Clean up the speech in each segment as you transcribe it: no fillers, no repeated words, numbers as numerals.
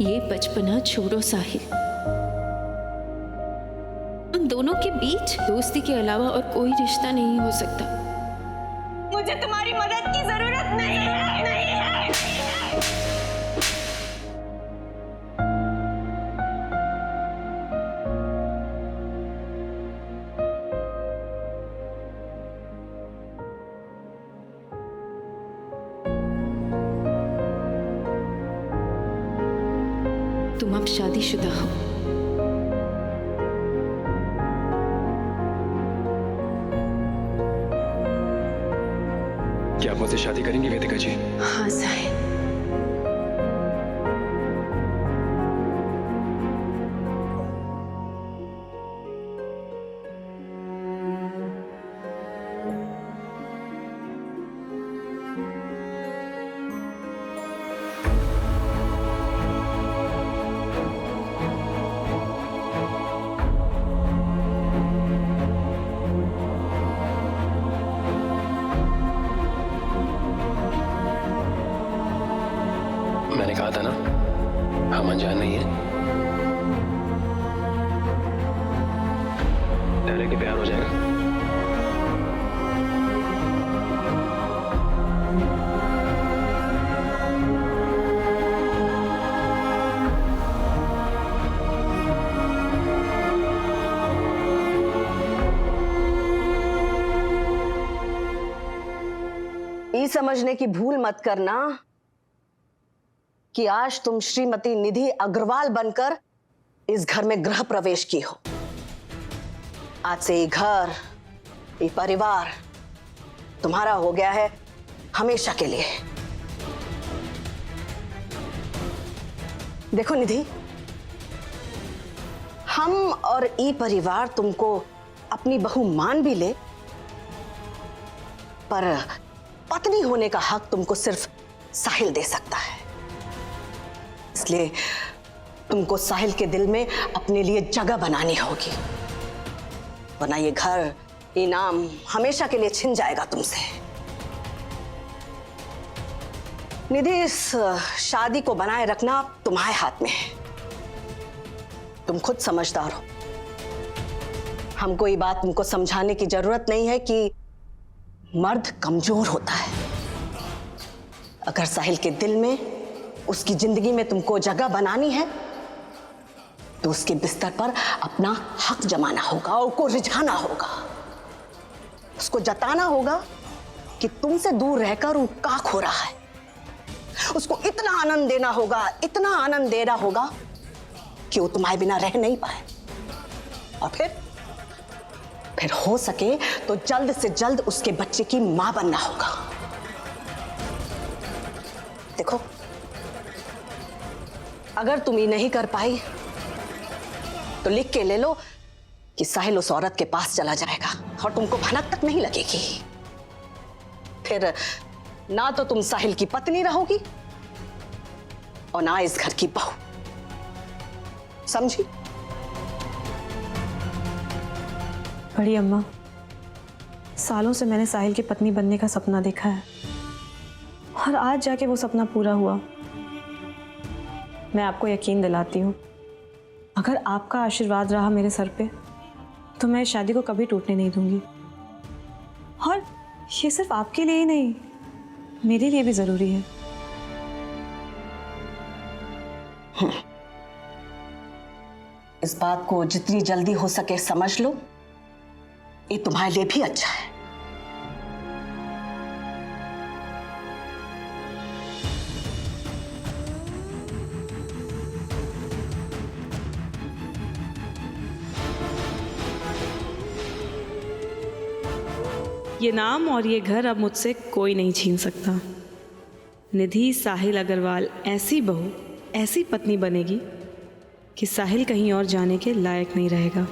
ये बचपना छोड़ो साहिल, हम दोनों के बीच दोस्ती के अलावा और कोई रिश्ता नहीं हो सकता। मुझे तुम्हारी मदद की जरूरत नहीं है, नहीं है। तुम अब शादीशुदा हो। क्या आप मुझसे शादी करेंगी वेदिका जी? हाँ साहिल। मैंने कहा था ना, हम अनजान नहीं है। पहले के प्यार हो जाएगा। ये समझने की भूल मत करना कि आज तुम श्रीमती निधि अग्रवाल बनकर इस घर में गृह प्रवेश की हो। आज से ये घर, ये परिवार तुम्हारा हो गया है हमेशा के लिए। देखो निधि, हम और ये परिवार तुमको अपनी बहू मान भी ले, पर पत्नी होने का हक तुमको सिर्फ साहिल दे सकता है। इसलिए तुमको साहिल के दिल में अपने लिए जगह बनानी होगी, वरना ये घर, ये नाम हमेशा के लिए छिन जाएगा तुमसे। निधि, इस शादी को बनाए रखना तुम्हारे हाथ में है। तुम खुद समझदार हो। हमको ये बात तुमको समझाने की जरूरत नहीं है कि मर्द कमजोर होता है। अगर साहिल के दिल में, उसकी जिंदगी में तुमको जगह बनानी है तो उसके बिस्तर पर अपना हक जमाना होगा, उसको रिझाना होगा, उसको जताना होगा कि तुमसे दूर रहकर वो का खो रहा है। उसको इतना आनंद देना होगा, इतना आनंद देना होगा कि वो तुम्हारे बिना रह नहीं पाए। और फिर हो सके तो जल्द से जल्द उसके बच्चे की मां बनना होगा। देखो, अगर तुम ये नहीं कर पाई तो लिख के ले लो कि साहिल उस औरत के पास चला जाएगा और तुमको भनक तक नहीं लगेगी। फिर ना तो तुम साहिल की पत्नी रहोगी और ना इस घर की बहू। समझी? बड़ी अम्मा, सालों से मैंने साहिल की पत्नी बनने का सपना देखा है और आज जाके वो सपना पूरा हुआ। मैं आपको यकीन दिलाती हूँ, अगर आपका आशीर्वाद रहा मेरे सर पे तो मैं इस शादी को कभी टूटने नहीं दूंगी। और ये सिर्फ आपके लिए ही नहीं, मेरे लिए भी जरूरी है। इस बात को जितनी जल्दी हो सके समझ लो, ये तुम्हारे लिए भी अच्छा है। ये नाम और ये घर अब मुझसे कोई नहीं छीन सकता। निधि साहिल अग्रवाल ऐसी बहू, ऐसी पत्नी बनेगी कि साहिल कहीं और जाने के लायक नहीं रहेगा।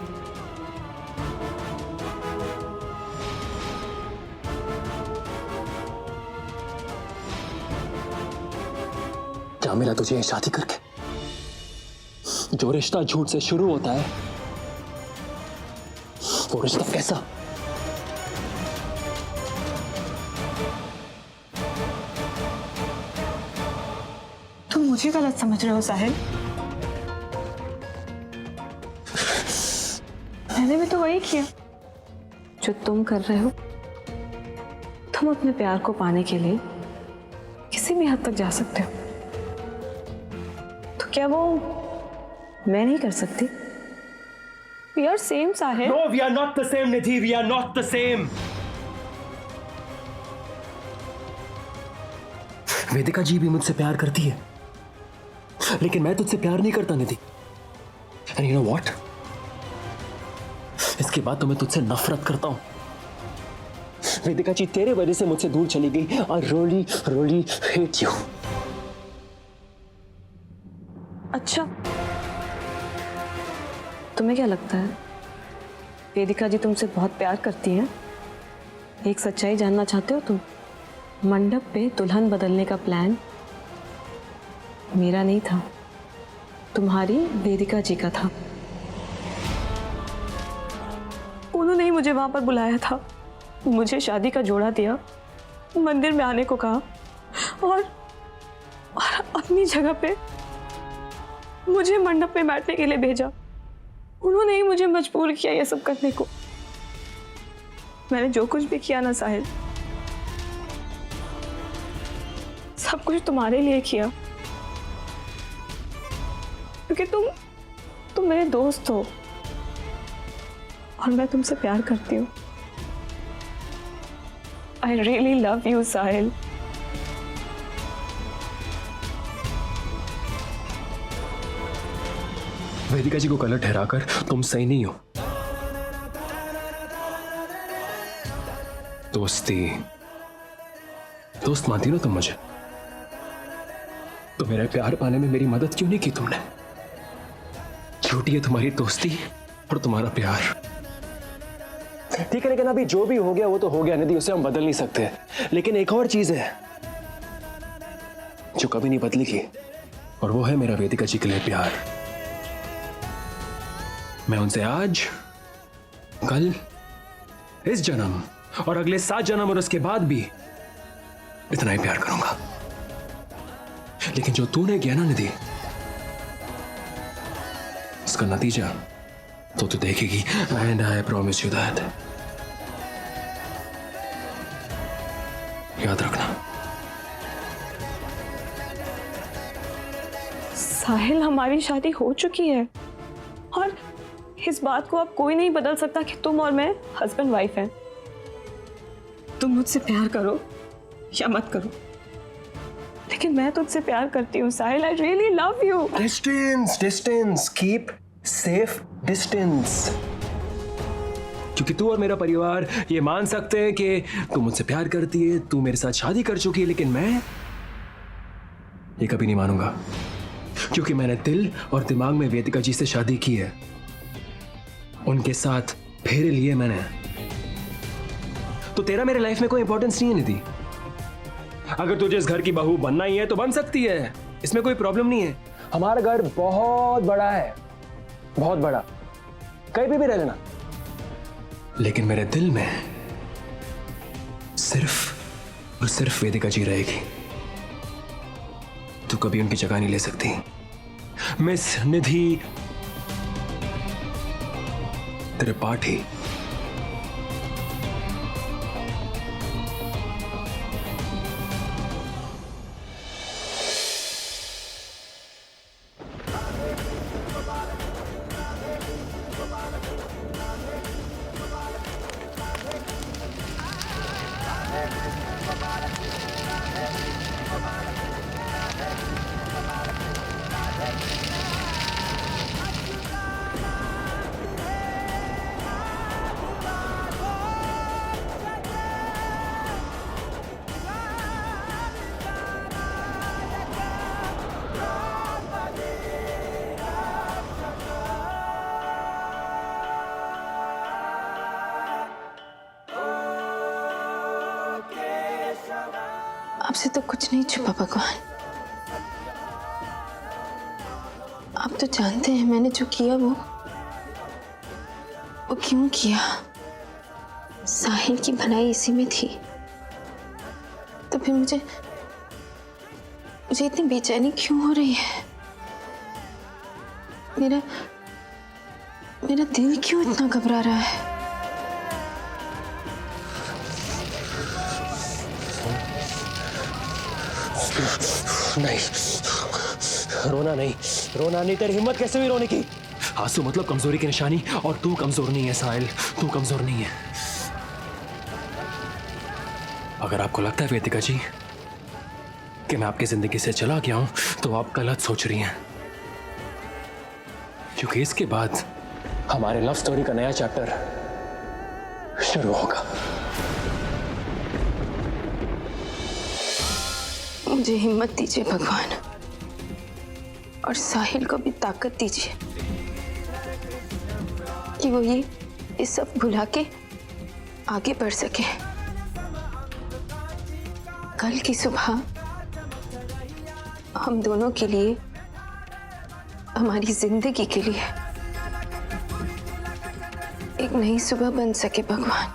क्या मिला तुझे ये शादी करके? जो रिश्ता झूठ से शुरू होता है वो रिश्ता कैसा? तुम मुझे गलत समझ रहे हो साहिल। मैंने भी तो वही किया जो तुम कर रहे हो। तुम अपने प्यार को पाने के लिए किसी भी हद तक जा सकते हो, तो क्या वो मैं नहीं कर सकती? We are same, Sahil. No, we are not the same, Nidhi. We are not the same. वेदिका जी भी मुझसे प्यार करती है, लेकिन मैं तुझसे प्यार नहीं करता निधि। And you know what? इसके बाद तो मैं तुझसे नफरत करता हूं। वेदिका जी तेरे वजह से मुझसे दूर चली गई। I really, really hate you. अच्छा, तुम्हें क्या लगता है वेदिका जी तुमसे बहुत प्यार करती हैं? एक सच्चाई जानना चाहते हो तुम? मंडप पे दुल्हन बदलने का प्लान मेरा नहीं था, तुम्हारी वेदिका जी का था। उन्होंने ही मुझे वहां पर बुलाया था, मुझे शादी का जोड़ा दिया, मंदिर में आने को कहा और अपनी जगह पे मुझे मंडप पे बैठने के लिए भेजा। उन्होंने ही मुझे मजबूर किया ये सब करने को। मैंने जो कुछ भी किया ना साहिल, सब कुछ तुम्हारे लिए किया, क्योंकि तुम मेरे दोस्त हो और मैं तुमसे प्यार करती हूँ। I really love you, साहिल। वेदिका जी को गलत ठहराकर तुम सही नहीं हो। दोस्त मानती ना तुम मुझे, तो मेरा प्यार पाने में मेरी मदद क्यों नहीं की तुमने? झूठी है तुम्हारी दोस्ती और तुम्हारा प्यार। ठीक है, लेकिन अभी जो भी हो गया वो तो हो गया निधि, उसे हम बदल नहीं सकते। लेकिन एक और चीज है जो कभी नहीं बदलेगी, और वो है मेरा वेदिका जी के लिए प्यार। मैं उनसे आज, कल, इस जन्म और अगले 7 जन्म और उसके बाद भी इतना ही प्यार करूंगा। लेकिन जो तूने किया ना निधि, उसका नतीजा तो तू देखेगी। And I promise you that. याद रखना। साहिल, हमारी शादी हो चुकी है और इस बात को अब कोई नहीं बदल सकता कि तुम और मैं हस्बैंड वाइफ हैं। तुम मुझसे प्यार करो या मत करो, लेकिन मैं तुझसे प्यार करती हूँ Sahil. I really love you. Distance, keep safe distance. क्योंकि तू और मेरा परिवार ये मान सकते हैं कि तू मुझसे प्यार करती है, तू मेरे साथ शादी कर चुकी है, लेकिन मैं ये कभी नहीं मानूंगा, क्योंकि मैंने दिल और दिमाग में वेदिका जी से शादी की है। उनके साथ फेरे लिए मैंने। तो तेरा मेरे लाइफ में कोई इंपॉर्टेंस नहीं है निधि। अगर तुझे इस घर की बहू बनना ही है तो बन सकती है, इसमें कोई प्रॉब्लम नहीं है। हमारा घर बहुत बड़ा है, बहुत बड़ा, कहीं भी रह लेना। लेकिन मेरे दिल में सिर्फ और सिर्फ वेदिका जी रहेगी। तू कभी उनकी जगह नहीं ले सकती। मिस निधि त्रिपाठी। आपसे तो कुछ नहीं छुपा भगवान। आप तो जानते हैं मैंने जो किया वो क्यों किया। साहिल की भलाई इसी में थी, तो फिर मुझे इतनी बेचैनी क्यों हो रही है? मेरा दिल क्यों इतना घबरा रहा है? नहीं, रोना नहीं, रोना नहीं। तेरी हिम्मत कैसे हुई रोने की? आंसू मतलब कमजोरी की निशानी, और तू कमजोर नहीं है साहिल, तू कमजोर नहीं है। अगर आपको लगता है वेदिका जी कि मैं आपकी जिंदगी से चला गया हूं, तो आप गलत सोच रही हैं, क्योंकि इसके बाद हमारे लव स्टोरी का नया चैप्टर शुरू होगा। मुझे हिम्मत दीजिए भगवान, और साहिल को भी ताकत दीजिए कि वो ये सब भुला के आगे बढ़ सके। कल की सुबह हम दोनों के लिए, हमारी जिंदगी के लिए एक नई सुबह बन सके भगवान।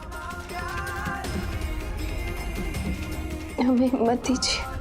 हमें हिम्मत दीजिए।